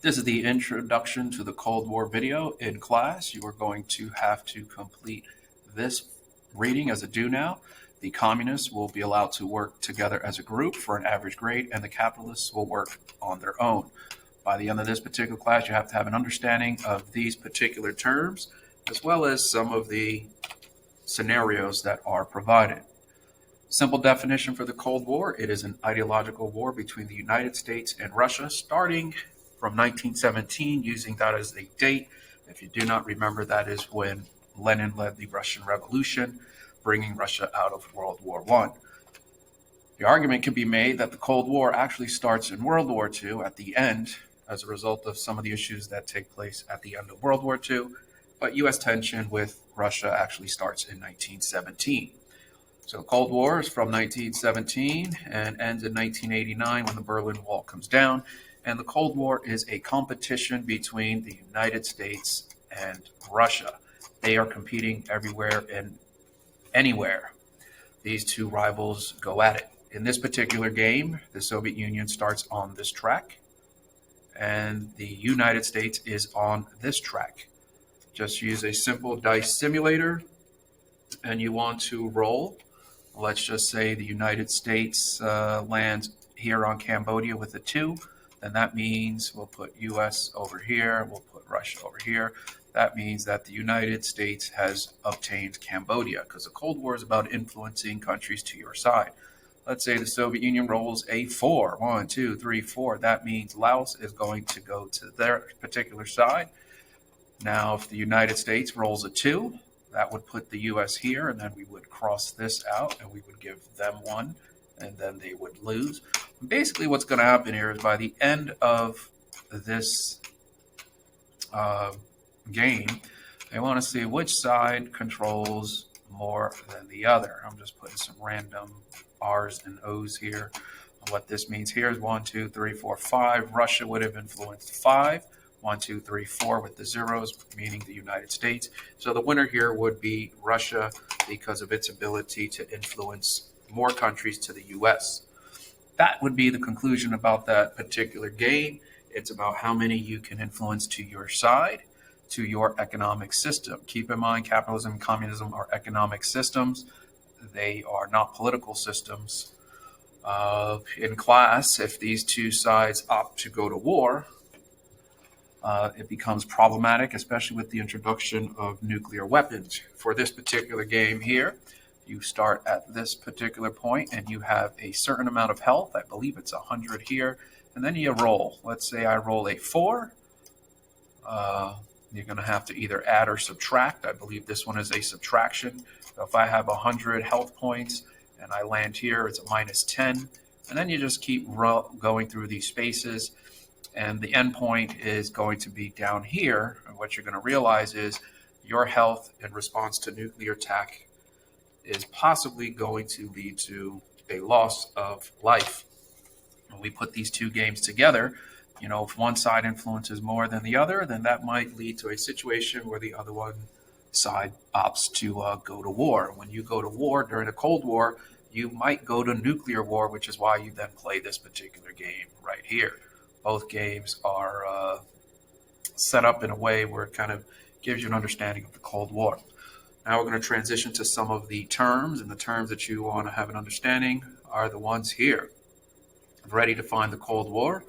This is the introduction to the Cold War video. In class, you are going to have to complete this reading as a do now. The communists will be allowed to work together as a group for an average grade, and the capitalists will work on their own. By the end of this particular class, you have to have an understanding of these particular terms, as well as some of the scenarios that are provided. Simple definition for the Cold War: it is an ideological war between the United States and Russia, starting from 1917, using that as a date. If you do not remember, that is when Lenin led the Russian Revolution, bringing Russia out of World War I. The argument can be made that the Cold War actually starts in World War II at the end as a result of some of the issues that take place at the end of World War II, but U.S. tension with Russia actually starts in 1917. So Cold War is from 1917 and ends in 1989 when the Berlin Wall comes down. And the Cold War is a competition between the United States and Russia. They are competing everywhere and anywhere. These two rivals go at it. In this particular game, the Soviet Union starts on this track, and the United States is on this track. Just use a simple dice simulator, and you want to roll. Let's just say the United States lands here on Cambodia with a 2. Then that means we'll put US over here, we'll put Russia over here. That means that the United States has obtained Cambodia, because the Cold War is about influencing countries to your side. Let's say the Soviet Union rolls a 4. 1, 2, 3, 4. That means Laos is going to go to their particular side. Now, if the United States rolls a 2, that would put the U.S. here, and then we would cross this out, and we would give them 1, and then they would lose. Basically, what's going to happen here is by the end of this game, they want to see which side controls more than the other. I'm just putting some random R's and O's here. What this means here is 1, 2, 3, 4, 5. Russia would have influenced 5. 1, 2, 3, 4 with the zeros, meaning the United States. So the winner here would be Russia because of its ability to influence more countries to the U.S. That would be the conclusion about that particular game. It's about how many you can influence to your side, to your economic system. Keep in mind, capitalism and communism are economic systems. They are not political systems. In class, if these two sides opt to go to war, it becomes problematic, especially with the introduction of nuclear weapons. For this particular game here, you start at this particular point and you have a certain amount of health. I believe it's 100 here. And then you roll. Let's say I roll a 4. You're going to have to either add or subtract. I believe this one is a subtraction. So if I have 100 health points and I land here, it's a -10. And then you just keep going through these spaces. And the end point is going to be down here. And what you're going to realize is your health in response to nuclear attack is possibly going to lead to a loss of life. When we put these two games together, if one side influences more than the other, then that might lead to a situation where the other one side opts to go to war. When you go to war during the Cold War, you might go to nuclear war, which is why you then play this particular game right here. Both games are set up in a way where it kind of gives you an understanding of the Cold War. Now we're going to transition to some of the terms, and the terms that you want to have an understanding are the ones here. I've already defined the Cold War.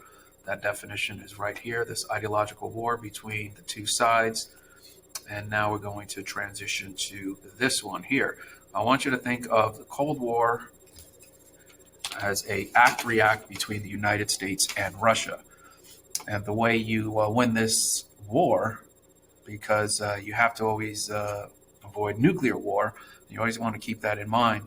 That definition is right here, this ideological war between the two sides. And now we're going to transition to this one here. I want you to think of the Cold War as a act-react between the United States and Russia. And the way you win this war, because you have to always avoid nuclear war, you always want to keep that in mind,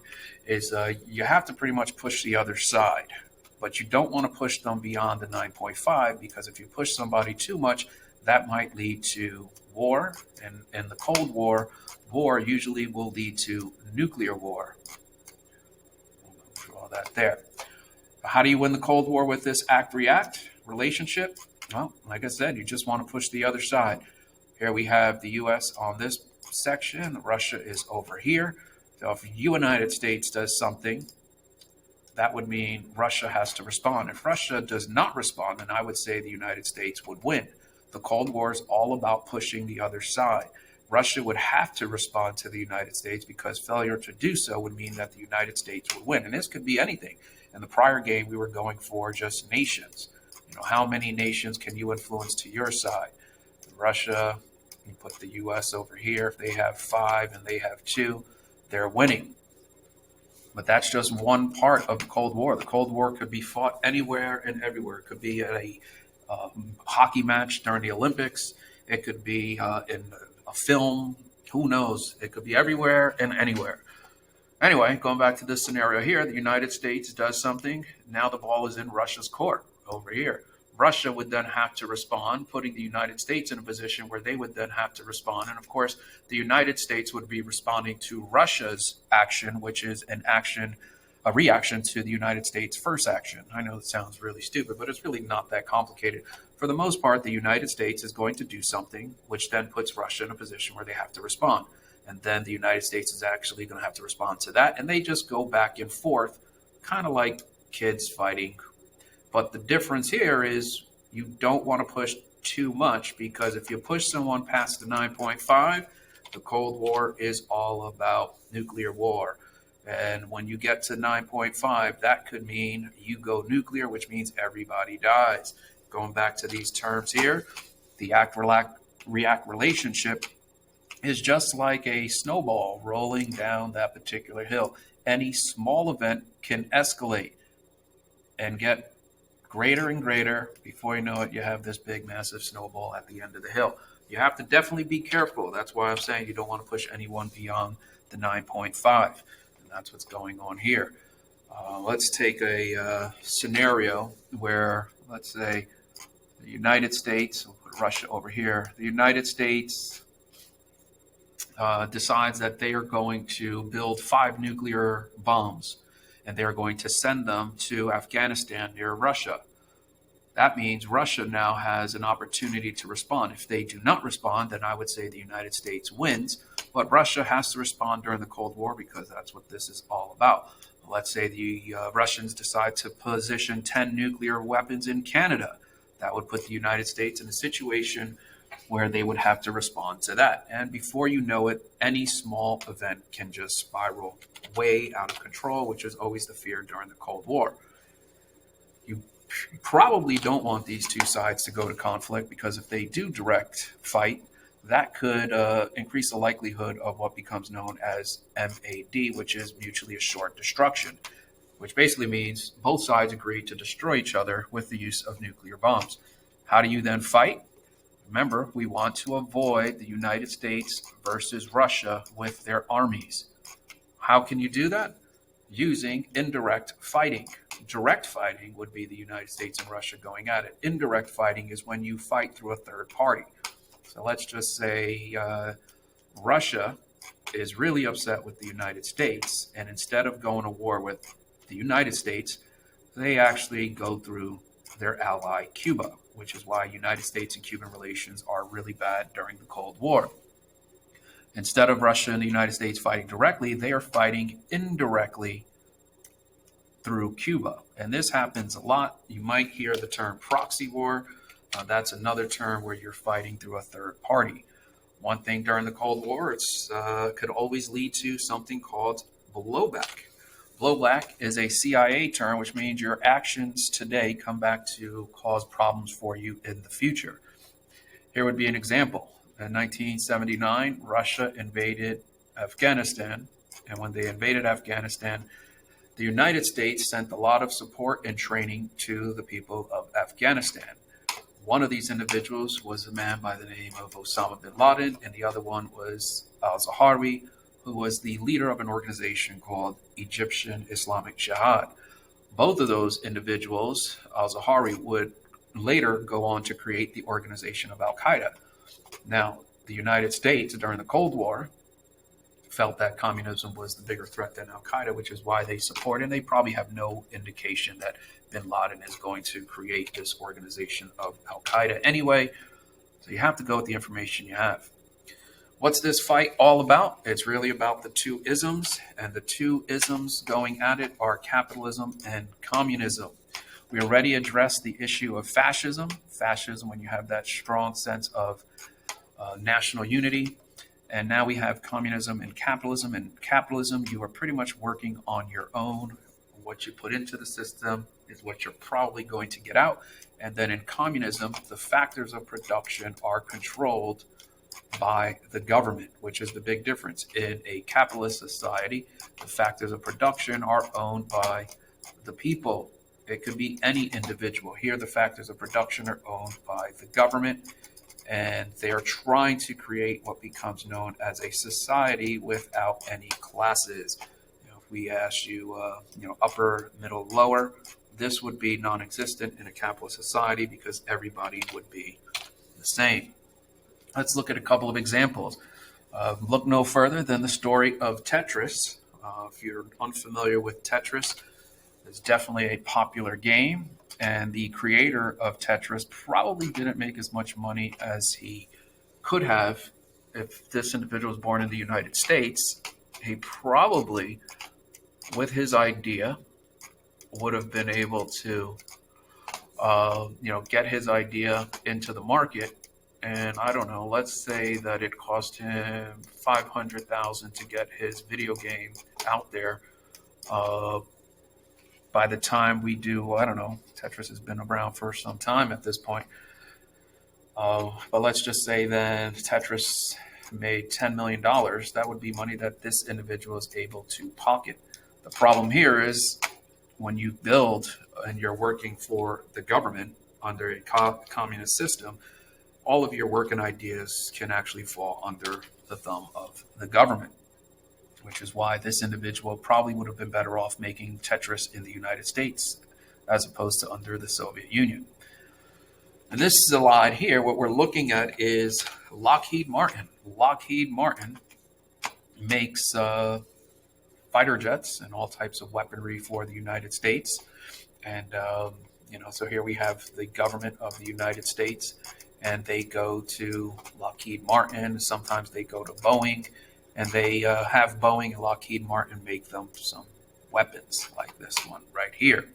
is you have to pretty much push the other side. But you don't want to push them beyond the 9.5, because if you push somebody too much, that might lead to war. And in the Cold War, war usually will lead to nuclear war. We'll draw that there. How do you win the Cold War with this act-react relationship? Well, like I said, you just want to push the other side. Here we have the U.S. on this section. Russia is over here. So if the United States does something, that would mean Russia has to respond. If Russia does not respond, then I would say the United States would win. The Cold War is all about pushing the other side. Russia would have to respond to the United States because failure to do so would mean that the United States would win. And this could be anything. In the prior game, we were going for just nations. How many nations can you influence to your side? Russia, you put the U.S. over here. If they have 5 and they have 2, they're winning. But that's just one part of the Cold War. The Cold War could be fought anywhere and everywhere. It could be at a hockey match during the Olympics. It could be in a film. Who knows? It could be everywhere and anywhere. Anyway, going back to this scenario here, the United States does something. Now the ball is in Russia's court over here. Russia would then have to respond, putting the United States in a position where they would then have to respond. And of course, the United States would be responding to Russia's action, which is a reaction to the United States' first action. I know it sounds really stupid, but it's really not that complicated. For the most part, the United States is going to do something, which then puts Russia in a position where they have to respond. And then the United States is actually going to have to respond to that. And they just go back and forth, kind of like kids fighting. But the difference here is you don't want to push too much, because if you push someone past the 9.5, the Cold War is all about nuclear war. And when you get to 9.5, that could mean you go nuclear, which means everybody dies. Going back to these terms here, the act-react relationship is just like a snowball rolling down that particular hill. Any small event can escalate and get greater and greater. Before you know it, you have this big, massive snowball at the end of the hill. You have to definitely be careful. That's why I'm saying you don't want to push anyone beyond the 9.5. And that's what's going on here. Let's take a scenario where, let's say, the United States, we'll put Russia over here, the United States decides that they are going to build 5 nuclear bombs, and they're going to send them to Afghanistan near Russia. That means Russia now has an opportunity to respond. If they do not respond, then I would say the United States wins. But Russia has to respond during the Cold War because that's what this is all about. Let's say the Russians decide to position 10 nuclear weapons in Canada. That would put the United States in a situation where they would have to respond to that. And before you know it, any small event can just spiral way out of control, which is always the fear during the Cold War. You probably don't want these two sides to go to conflict, because if they do direct fight, that could increase the likelihood of what becomes known as MAD, which is mutually assured destruction, which basically means both sides agree to destroy each other with the use of nuclear bombs. How do you then fight? Remember, we want to avoid the United States versus Russia with their armies. How can you do that? Using indirect fighting. Direct fighting would be the United States and Russia going at it. Indirect fighting is when you fight through a third party. So let's just say Russia is really upset with the United States, and instead of going to war with the United States, they actually go through their ally Cuba, which is why United States and Cuban relations are really bad during the Cold War. Instead of Russia and the United States fighting directly, they are fighting indirectly through Cuba. And this happens a lot. You might hear the term proxy war. That's another term where you're fighting through a third party. One thing during the Cold War, it could always lead to something called blowback. Blowback is a CIA term, which means your actions today come back to cause problems for you in the future. Here would be an example. In 1979, Russia invaded Afghanistan. And when they invaded Afghanistan, the United States sent a lot of support and training to the people of Afghanistan. One of these individuals was a man by the name of Osama bin Laden, and the other one was al-Zawahiri, who was the leader of an organization called Egyptian Islamic Jihad. Both of those individuals, al-Zawahiri, would later go on to create the organization of Al-Qaeda. Now, the United States during the Cold War felt that communism was the bigger threat than Al-Qaeda, which is why they support, and they probably have no indication that bin Laden is going to create this organization of Al-Qaeda anyway. So you have to go with the information you have. What's this fight all about? It's really about the two isms, and the two isms going at it are capitalism and communism. We already addressed the issue of fascism. Fascism, when you have that strong sense of national unity. And now we have communism and capitalism. In capitalism, you are pretty much working on your own. What you put into the system is what you're probably going to get out. And then in communism, the factors of production are controlled by the government, which is the big difference. In a capitalist society, the factors of production are owned by the people. It could be any individual. Here, the factors of production are owned by the government, and they are trying to create what becomes known as a society without any classes. If we ask you, upper, middle, lower, this would be non-existent in a capitalist society because everybody would be the same. Let's look at a couple of examples. Look no further than the story of Tetris. If you're unfamiliar with Tetris, it's definitely a popular game, and the creator of Tetris probably didn't make as much money as he could have if this individual was born in the United States. He probably, with his idea, would have been able to, get his idea into the market. And I don't know, let's say that it cost him $500,000 to get his video game out there. By the time we do, I don't know, Tetris has been around for some time at this point. But let's just say then Tetris made $10 million. That would be money that this individual is able to pocket. The problem here is when you build and you're working for the government under a communist system, all of your work and ideas can actually fall under the thumb of the government, which is why this individual probably would have been better off making Tetris in the United States as opposed to under the Soviet Union. And this slide here, what we're looking at is Lockheed Martin. Lockheed Martin makes fighter jets and all types of weaponry for the United States. And, so here we have the government of the United States, and they go to Lockheed Martin. Sometimes they go to Boeing, and they have Boeing and Lockheed Martin make them some weapons like this one right here.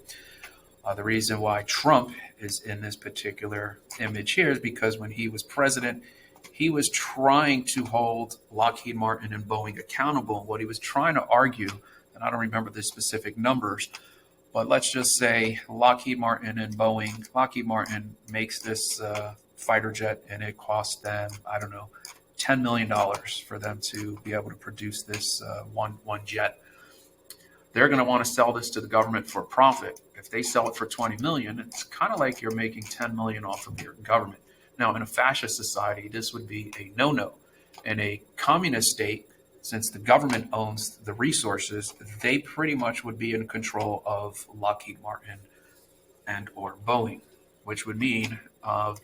The reason why Trump is in this particular image here is because when he was president, he was trying to hold Lockheed Martin and Boeing accountable. What he was trying to argue, and I don't remember the specific numbers, but let's just say Lockheed Martin and Boeing, Lockheed Martin makes this fighter jet, and it costs them, I don't know, $10 million for them to be able to produce this one jet. They're going to want to sell this to the government for profit. If they sell it for 20 million, it's kind of like you're making 10 million off of your government. Now, in a fascist society, this would be a no-no. In a communist state, since the government owns the resources, they pretty much would be in control of Lockheed Martin and or Boeing, which would mean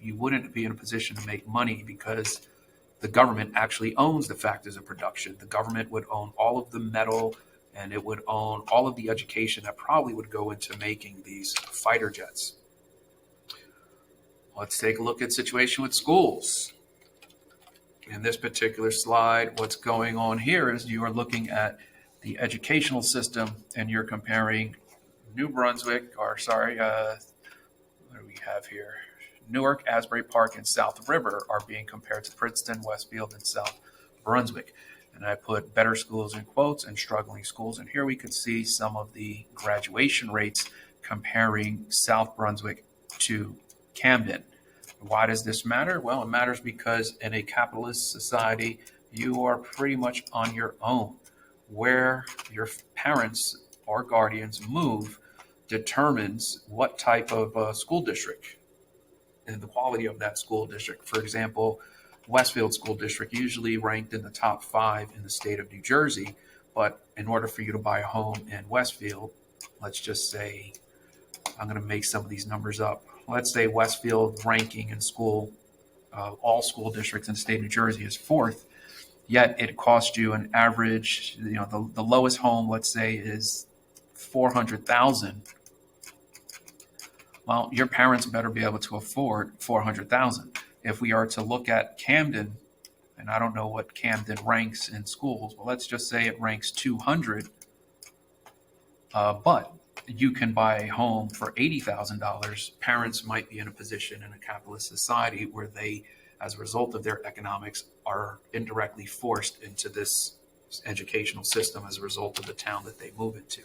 you wouldn't be in a position to make money because the government actually owns the factors of production. The government would own all of the metal, and it would own all of the education that probably would go into making these fighter jets. Let's take a look at the situation with schools. In this particular slide, what's going on here is you are looking at the educational system, and you're comparing New Brunswick, what do we have here? Newark, Asbury Park, and South River are being compared to Princeton, Westfield, and South Brunswick. And I put better schools in quotes and struggling schools. And here we could see some of the graduation rates comparing South Brunswick to Camden. Why does this matter? Well, it matters because in a capitalist society, you are pretty much on your own. Where your parents or guardians move determines what type of school district and the quality of that school district. For example, Westfield School District usually ranked in the top 5 in the state of New Jersey, but in order for you to buy a home in Westfield, let's just say, I'm going to make some of these numbers up. Let's say Westfield ranking in school, all school districts in the state of New Jersey is 4th, yet it costs you an average, the lowest home, let's say, is $400,000. Well, your parents better be able to afford $400,000. If we are to look at Camden, and I don't know what Camden ranks in schools, but let's just say it ranks 200, but you can buy a home for $80,000. Parents might be in a position in a capitalist society where they, as a result of their economics, are indirectly forced into this educational system as a result of the town that they move into.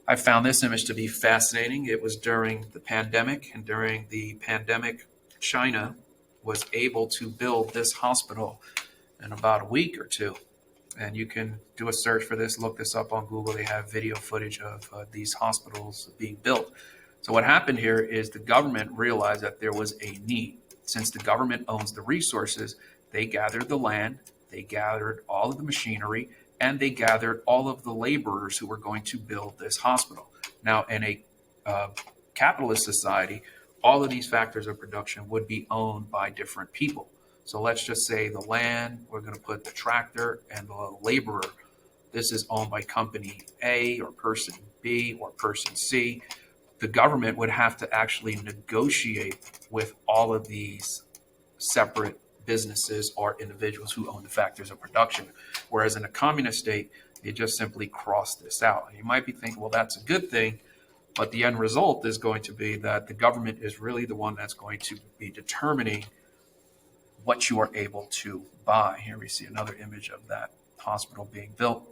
I found this image to be fascinating. It was during the pandemic, and during the pandemic, China was able to build this hospital in about a week or two. And you can do a search for this, look this up on Google. They have video footage of these hospitals being built. So what happened here is the government realized that there was a need. Since the government owns the resources, they gathered the land, they gathered all of the machinery, and they gathered all of the laborers who were going to build this hospital. Now, in a capitalist society, all of these factors of production would be owned by different people. So let's just say the land, we're going to put the tractor and the laborer. This is owned by company A or person B or person C. The government would have to actually negotiate with all of these separate businesses or individuals who own the factors of production. Whereas in a communist state, they just simply cross this out. And you might be thinking, well, that's a good thing. But the end result is going to be that the government is really the one that's going to be determining what you are able to buy. Here we see another image of that hospital being built.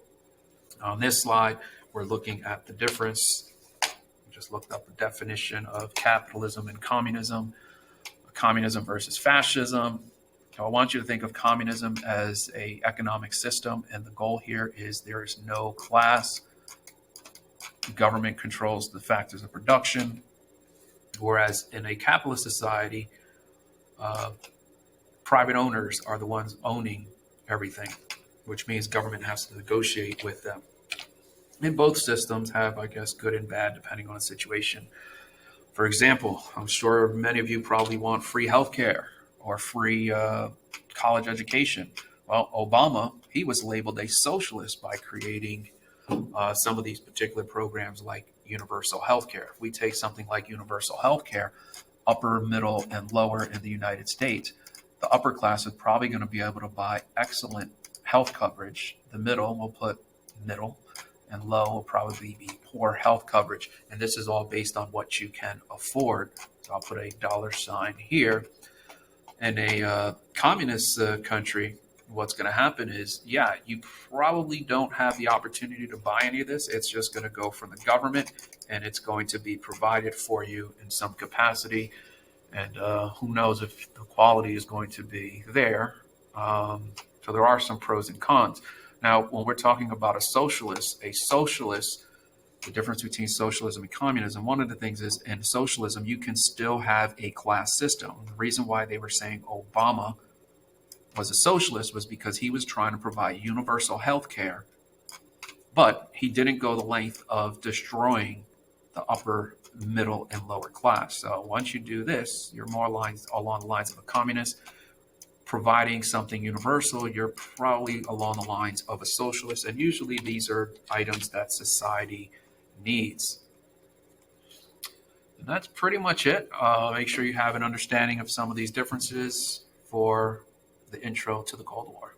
On this slide, we're looking at the difference. We just looked up the definition of capitalism and communism, communism versus fascism. So I want you to think of communism as an economic system, and the goal here is there is no class. The government controls the factors of production, whereas in a capitalist society, private owners are the ones owning everything, which means government has to negotiate with them. And both systems have, I guess, good and bad depending on the situation. For example, I'm sure many of you probably want free healthcare or free college education. Well, Obama, he was labeled a socialist by creating some of these particular programs like universal healthcare. If we take something like universal healthcare, upper, middle, and lower in the United States, the upper class is probably going to be able to buy excellent health coverage. The middle will put middle, and low will probably be poor health coverage. And this is all based on what you can afford. So I'll put a $sign here. In a communist country, what's going to happen is, yeah, you probably don't have the opportunity to buy any of this. It's just going to go from the government, and it's going to be provided for you in some capacity. And who knows if the quality is going to be there. So there are some pros and cons. Now, when we're talking about a socialist, the difference between socialism and communism, one of the things is in socialism, you can still have a class system. The reason why they were saying Obama was a socialist was because he was trying to provide universal health care, but he didn't go the length of destroying the upper, middle, and lower class. So once you do this, you're more along the lines of a communist. Providing something universal, you're probably along the lines of a socialist. And usually these are items that society needs. And that's pretty much it. Make sure you have an understanding of some of these differences for the intro to the Cold War.